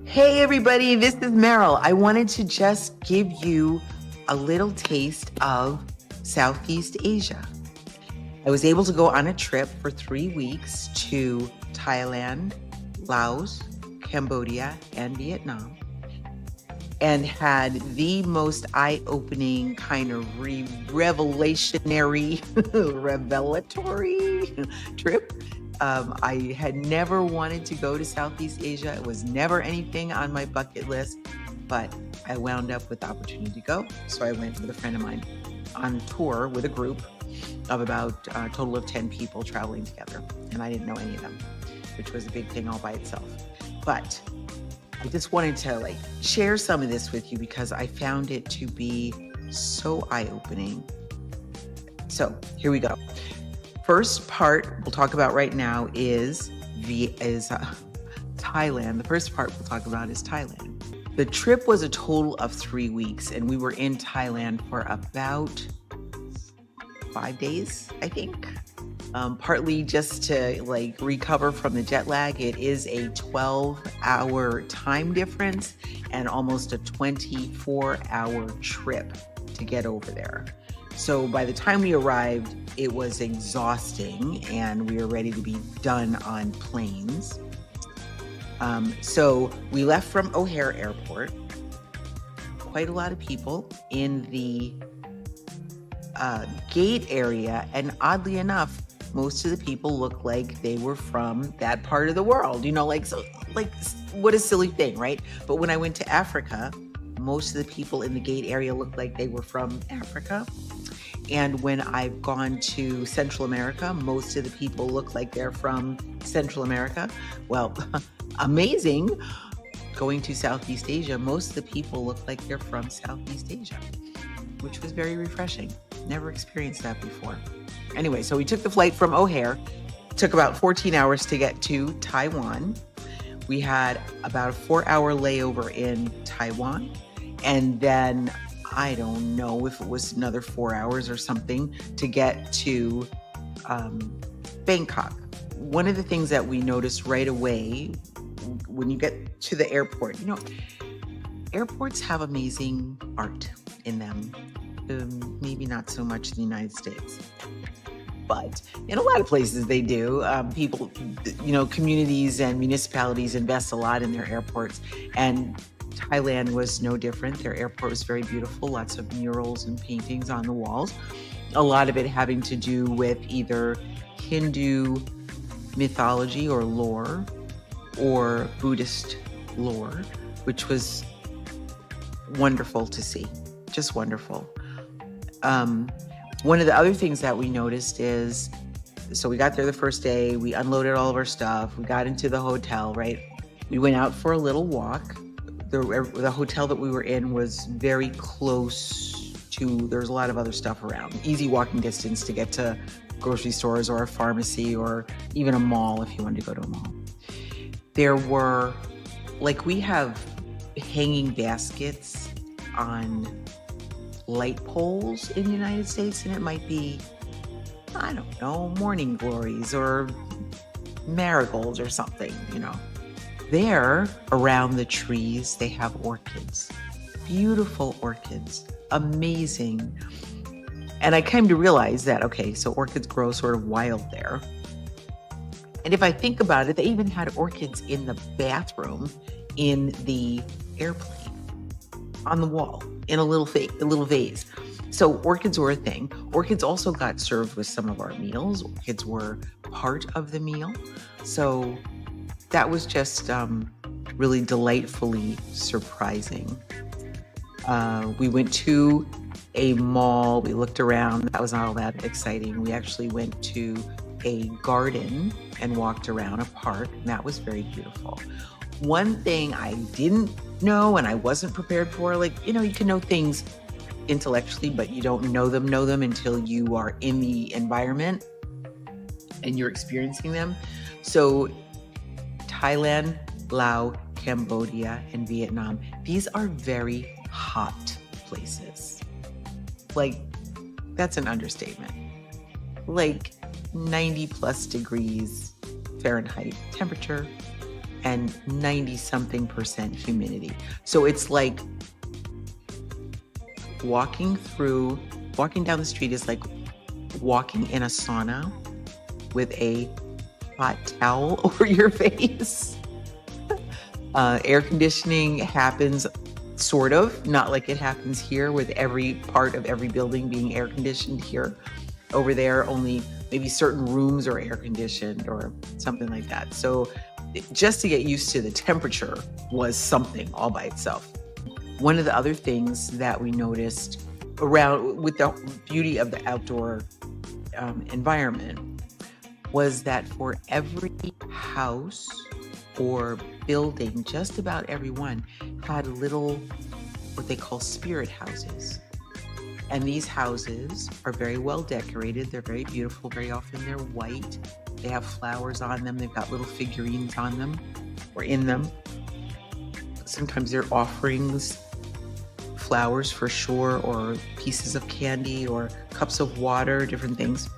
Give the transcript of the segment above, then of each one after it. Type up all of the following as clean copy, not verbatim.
Hey everybody, this is Meryl. I wanted to just give you a little taste of Southeast Asia. I was able to go on a trip for 3 weeks to Thailand, Laos, Cambodia, and Vietnam, and had the most eye-opening kind of revelatory trip. I had never wanted to go to Southeast Asia. It was never anything on my bucket list, but I wound up with the opportunity to go. So I went with a friend of mine on tour with a group of about a total of 10 people traveling together. And I didn't know any of them, which was a big thing all by itself. But I just wanted to share some of this with you because I found it to be so eye-opening. So here we go. First part we'll talk about right now is Thailand. The first part we'll talk about is Thailand. The trip was a total of 3 weeks, and we were in Thailand for about 5 days, I think. Partly just to recover from the jet lag. It is a 12-hour time difference and almost a 24-hour trip to get over there. So by the time we arrived, it was exhausting and we were ready to be done on planes. So we left from O'Hare Airport. Quite a lot of people in the gate area, and oddly enough, most of the people look like they were from that part of the world. What a silly thing, right? But when I went to Africa, most of the people in the gate area looked like they were from Africa. And when I've gone to Central America, most of the people look like they're from Central America. Well, amazing. Going to Southeast Asia, most of the people look like they're from Southeast Asia, which was very refreshing. Never experienced that before. Anyway, so we took the flight from O'Hare. It took about 14 hours to get to Taiwan. We had about a 4-hour layover in Taiwan. And then I don't know if it was another 4 hours or something to get to Bangkok. One of the things that we noticed right away when you get to the airport, airports have amazing art in them. Maybe not so much in the United States, but in a lot of places they do. People, communities and municipalities invest a lot in their airports, and Thailand was no different. Their airport was very beautiful, lots of murals and paintings on the walls. A lot of it having to do with either Hindu mythology or lore or Buddhist lore, which was wonderful to see, just wonderful. One of the other things that we noticed is, so we got there the first day, we unloaded all of our stuff, we got into the hotel, right? We went out for a little walk. The hotel that we were in was very close to, there's a lot of other stuff around. Easy walking distance to get to grocery stores or a pharmacy or even a mall if you wanted to go to a mall. There were, we have hanging baskets on light poles in the United States, and it might be, I don't know, morning glories or marigolds or something, There, around the trees, they have orchids. Beautiful orchids. Amazing. And I came to realize that, so orchids grow sort of wild there. And if I think about it, they even had orchids in the bathroom in the airplane, on the wall, in a little vase. So orchids were a thing. Orchids also got served with some of our meals. Orchids were part of the meal. So that was just really delightfully surprising. We went to a mall. We looked around. That was not all that exciting. We actually went to a garden and walked around a park, and that was very beautiful. One thing I didn't know and I wasn't prepared for, you can know things intellectually, but you don't know them until you are in the environment and you're experiencing them. So Thailand, Laos, Cambodia, and Vietnam, these are very hot places. That's an understatement. 90 plus degrees Fahrenheit temperature. and 90-something% humidity. So it's like walking down the street is like walking in a sauna with a hot towel over your face. Air conditioning happens sort of, not like it happens here with every part of every building being air conditioned here. Over there, only maybe certain rooms are air conditioned or something like that. So just to get used to the temperature was something all by itself. One of the other things that we noticed around with the beauty of the outdoor environment was that for every house or building, just about everyone had little, what they call spirit houses. And these houses are very well decorated. They're very beautiful. Very often they're white. They have flowers on them. They've got little figurines on them or in them. Sometimes they're offerings, flowers for sure, or pieces of candy or cups of water, different things.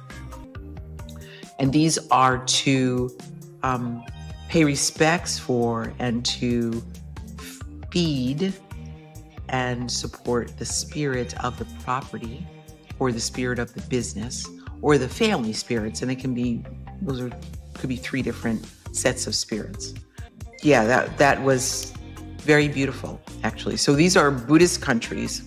And these are to pay respects for and to feed and support the spirit of the property or the spirit of the business or the family spirits. And it can be, could be 3 different sets of spirits. Yeah, that was very beautiful, actually. So these are Buddhist countries,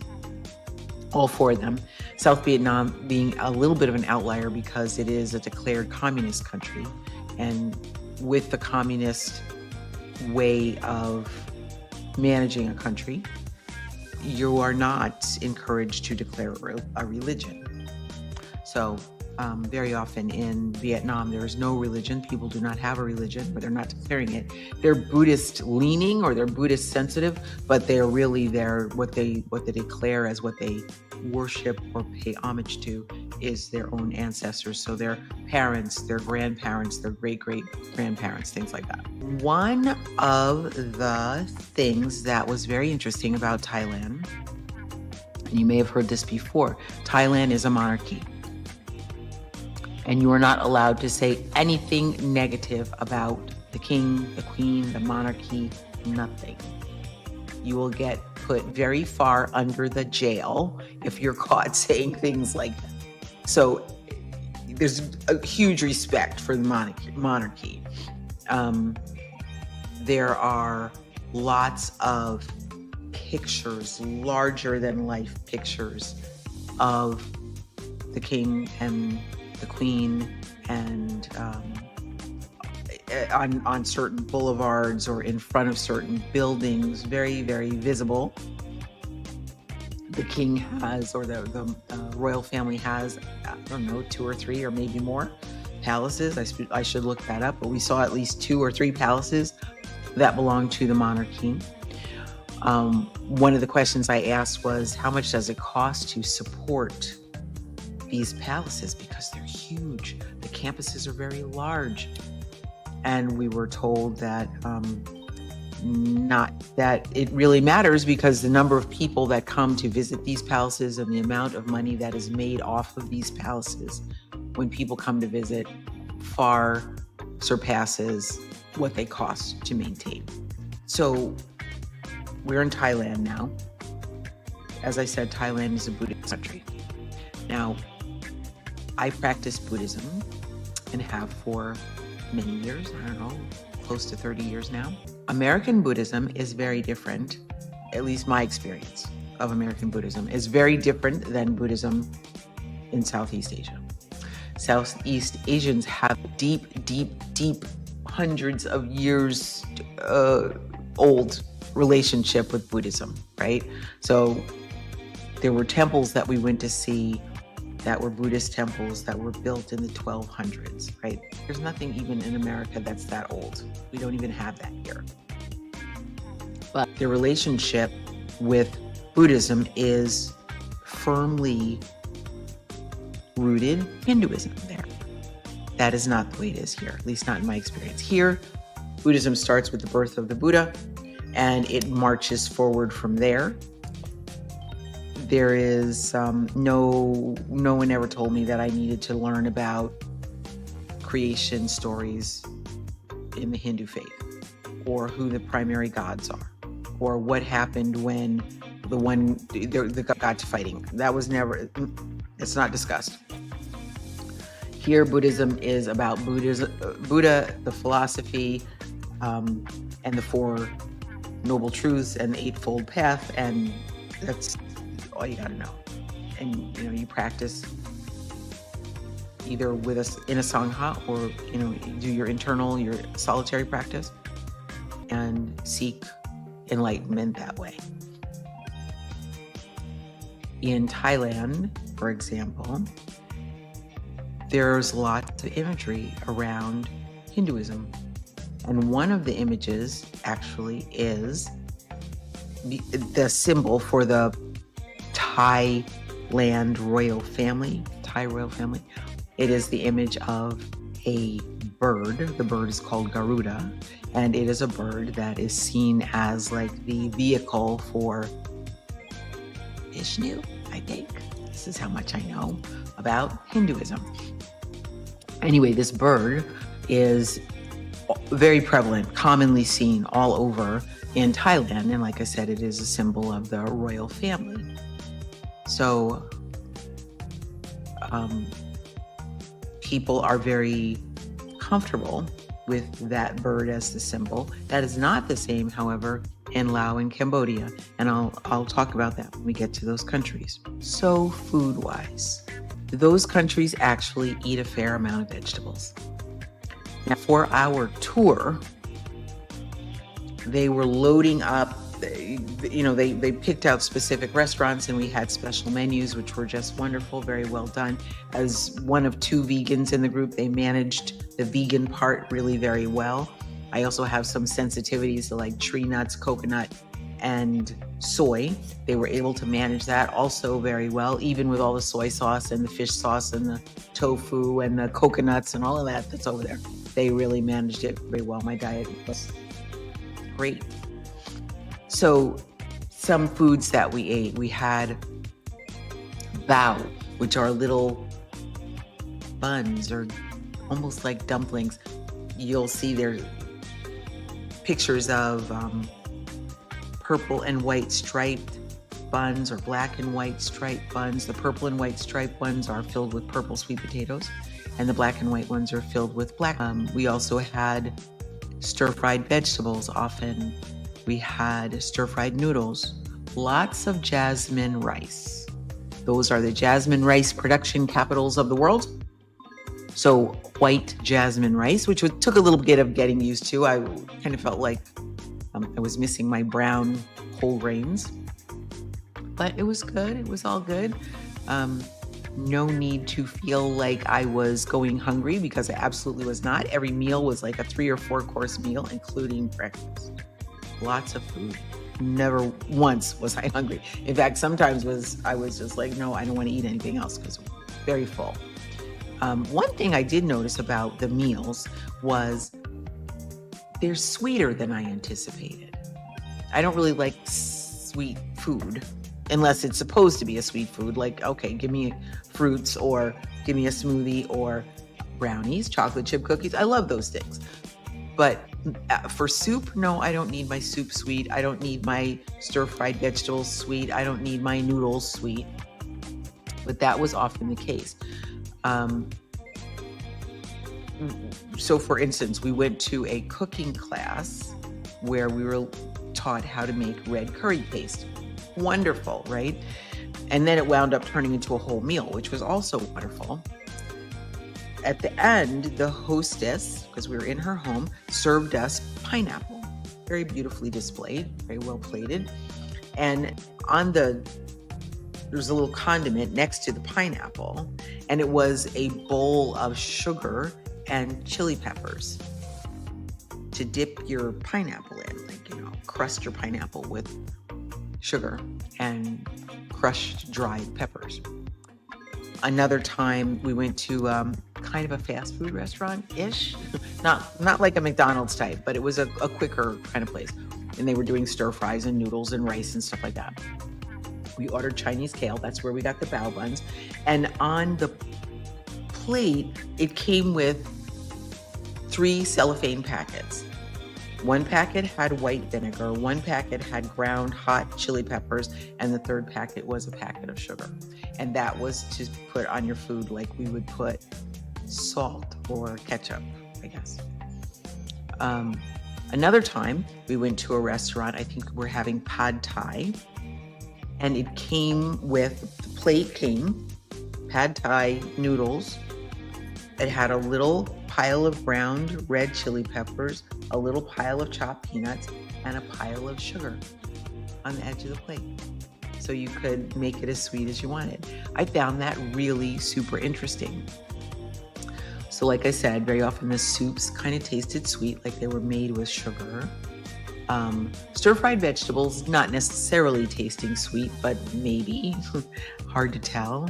all 4 of them. South Vietnam being a little bit of an outlier because it is a declared communist country. And with the communist way of managing a country, you are not encouraged to declare a religion. So very often in Vietnam, there is no religion. People do not have a religion, but they're not declaring it. They're Buddhist leaning or they're Buddhist sensitive, but they're really what they declare as what they worship or pay homage to is their own ancestors. So their parents, their grandparents, their great-great-grandparents, things like that. One of the things that was very interesting about Thailand, and you may have heard this before, Thailand is a monarchy. And you are not allowed to say anything negative about the king, the queen, the monarchy, nothing. You will get put very far under the jail if you're caught saying things like that. So there's a huge respect for the monarchy. There are lots of pictures, larger than life pictures of the king and the queen, and on certain boulevards or in front of certain buildings, very, very visible. The king has, or the royal family has, I don't know, 2 or 3 or maybe more palaces. I should look that up, but we saw at least 2 or 3 palaces that belong to the monarchy. One of the questions I asked was, how much does it cost to support these palaces? Because they're huge. The campuses are very large. And we were told that not that it really matters, because the number of people that come to visit these palaces and the amount of money that is made off of these palaces when people come to visit far surpasses what they cost to maintain. So we're in Thailand now. As I said, Thailand is a Buddhist country. Now, I practice Buddhism and have for many years, I don't know, close to 30 years now. American Buddhism is very different, at least my experience of American Buddhism is very different than Buddhism in Southeast Asia. Southeast Asians have deep, hundreds of years old relationship with Buddhism, right? So there were temples that we went to see that were Buddhist temples that were built in the 1200s, right? There's nothing even in America that's that old. We don't even have that here. But the relationship with Buddhism is firmly rooted Hinduism there. That is not the way it is here, at least not in my experience. Here, Buddhism starts with the birth of the Buddha, and it marches forward from there. There is no one ever told me that I needed to learn about creation stories in the Hindu faith or who the primary gods are, or what happened when the got to fighting. That was never, it's not discussed. Here, Buddhism is about Buddha, the philosophy, and the Four Noble Truths and the Eightfold Path, and that's all you got to know. And you practice either with us in a sangha, or you do your solitary practice and seek enlightenment that way. In Thailand, for example, there's lots of imagery around Hinduism. And one of the images actually is the symbol for the Thai royal family. It is the image of a bird. The bird is called Garuda, and it is a bird that is seen as like the vehicle for Vishnu, I think. This is how much I know about Hinduism. Anyway, this bird is very prevalent, commonly seen all over in Thailand. And like I said, it is a symbol of the royal family. So people are very comfortable with that bird as the symbol. That is not the same, however, in Laos and Cambodia. And I'll talk about that when we get to those countries. So food-wise, those countries actually eat a fair amount of vegetables. Now, for our tour, they were loading up, they picked out specific restaurants, and we had special menus, which were just wonderful, very well done. As one of two vegans in the group, they managed the vegan part really very well. I also have some sensitivities to like tree nuts, coconut, and soy. They were able to manage that also very well, even with all the soy sauce and the fish sauce and the tofu and the coconuts and all of that that's over there. They really managed it very well. My diet was great. So some foods that we ate, we had bao, which are little buns or almost like dumplings. You'll see there pictures of purple and white striped buns or black and white striped buns. The purple and white striped ones are filled with purple sweet potatoes, and the black and white ones are filled with black. We also had stir-fried vegetables often. We had stir-fried noodles, lots of jasmine rice. Those are the jasmine rice production capitals of the world. So white jasmine rice, which took a little bit of getting used to. I kind of felt like I was missing my brown whole grains, but it was good. It was all good. No need to feel like I was going hungry, because I absolutely was not. Every meal was like a 3 or 4 course meal, including breakfast. Lots of food. Never once was I hungry. In fact, sometimes I was just like, no, I don't want to eat anything else, because I'm very full. One thing I did notice about the meals was they're sweeter than I anticipated. I don't really like sweet food unless it's supposed to be a sweet food. Like, okay, give me fruits, or give me a smoothie, or brownies, chocolate chip cookies. I love those things. But for soup, no, I don't need my soup sweet. I don't need my stir-fried vegetables sweet. I don't need my noodles sweet. But that was often the case. So for instance, we went to a cooking class where we were taught how to make red curry paste. Wonderful, right? And then it wound up turning into a whole meal, which was also wonderful. At the end, the hostess, because we were in her home, served us pineapple, very beautifully displayed, very well plated. And there's a little condiment next to the pineapple, and it was a bowl of sugar and chili peppers to dip your pineapple in, like, crust your pineapple with sugar and crushed dried peppers. Another time we went to kind of a fast food restaurant-ish, not like a McDonald's type, but it was a quicker kind of place. And they were doing stir fries and noodles and rice and stuff like that. We ordered Chinese kale. That's where we got the bao buns. And on the plate, it came with 3 cellophane packets. One packet had white vinegar, one packet had ground hot chili peppers, and the third packet was a packet of sugar. And that was to put on your food like we would put salt or ketchup, I guess. Another time we went to a restaurant, I think we're having pad thai, and it came with, the plate came, pad thai noodles. It had a little pile of ground red chili peppers, a little pile of chopped peanuts, and a pile of sugar on the edge of the plate. So you could make it as sweet as you wanted. I found that really super interesting. So like I said, very often the soups kind of tasted sweet, like they were made with sugar. Stir-fried vegetables, not necessarily tasting sweet, but maybe, hard to tell.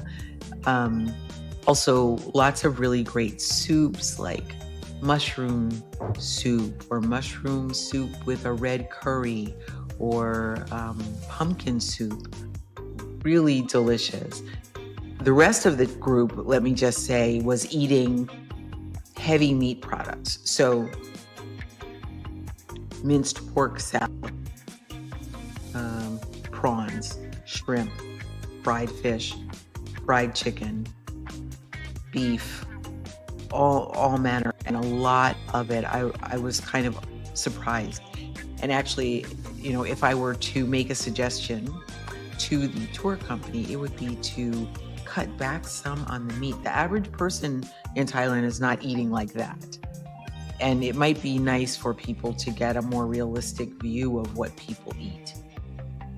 Also, lots of really great soups like mushroom soup or mushroom soup with a red curry or pumpkin soup. Really delicious. The rest of the group, let me just say, was eating heavy meat products. So minced pork salad, prawns, shrimp, fried fish, fried chicken, beef, all manner, and a lot of it. I was kind of surprised. And actually, you know, if I were to make a suggestion to the tour company, it would be to cut back some on the meat. The average person in Thailand is not eating like that. And it might be nice for people to get a more realistic view of what people eat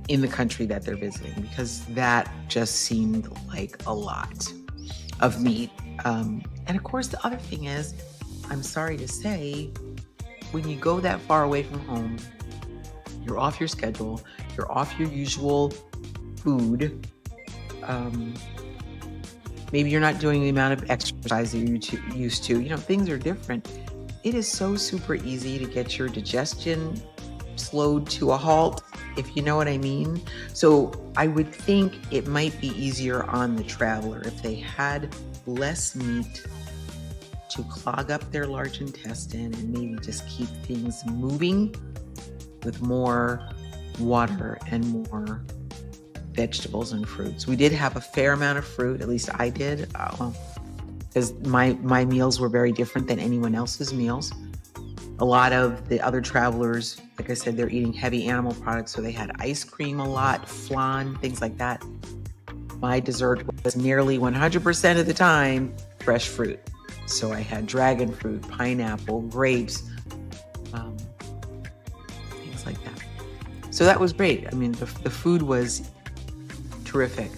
in the country that they're visiting, because that just seemed like a lot of meat. And of course, the other thing is, I'm sorry to say, when you go that far away from home, you're off your schedule, you're off your usual food. Maybe you're not doing the amount of exercise that you're used to. You know, things are different. It is so super easy to get your digestion slowed to a halt, if you know what I mean. So I would think it might be easier on the traveler if they had less meat to clog up their large intestine and maybe just keep things moving with more water and more vegetables and fruits. We did have a fair amount of fruit, at least I did, because my meals were very different than anyone else's meals. A lot of the other travelers, like I said, they're eating heavy animal products, so they had ice cream a lot, flan, things like that. My dessert was nearly 100% of the time fresh fruit. So I had dragon fruit, pineapple, grapes, things like that. So that was great. I mean, the food was terrific.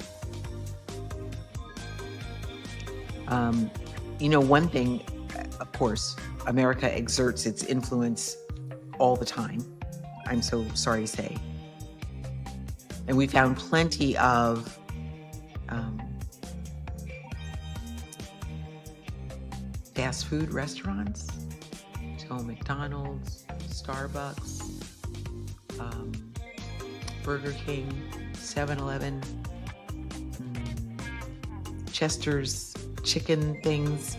You know, one thing, of course, America exerts its influence all the time. I'm so sorry to say. And we found plenty of fast food restaurants. So McDonald's, Starbucks, Burger King, 7-Eleven, Chester's chicken things.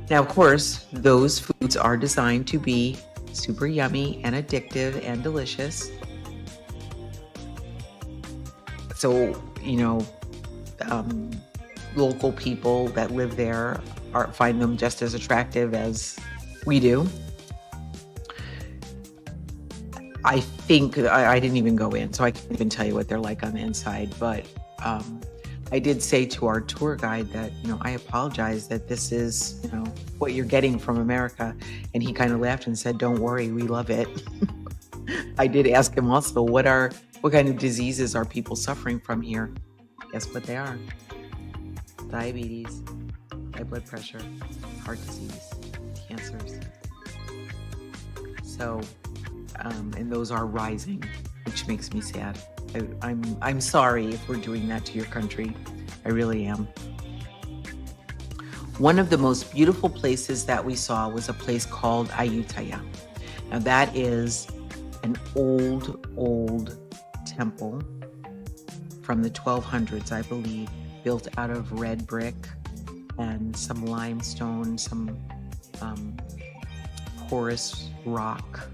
Now, of course, those foods are designed to be super yummy and addictive and delicious. So, you know, local people that live there find them just as attractive as we do. I think I didn't even go in, so I can't even tell you what they're like on the inside. But I did say to our tour guide that, you know, I apologize that this is, you know, what you're getting from America. And he kind of laughed and said, "Don't worry, we love it." I did ask him also, what kind of diseases are people suffering from here? Guess what they are? Diabetes, high blood pressure, heart disease, cancers. So, and those are rising, which makes me sad. I'm sorry if we're doing that to your country. I really am. One of the most beautiful places that we saw was a place called Ayutthaya. Now that is an old temple from the 1200s, I believe, built out of red brick and some limestone, some porous rock.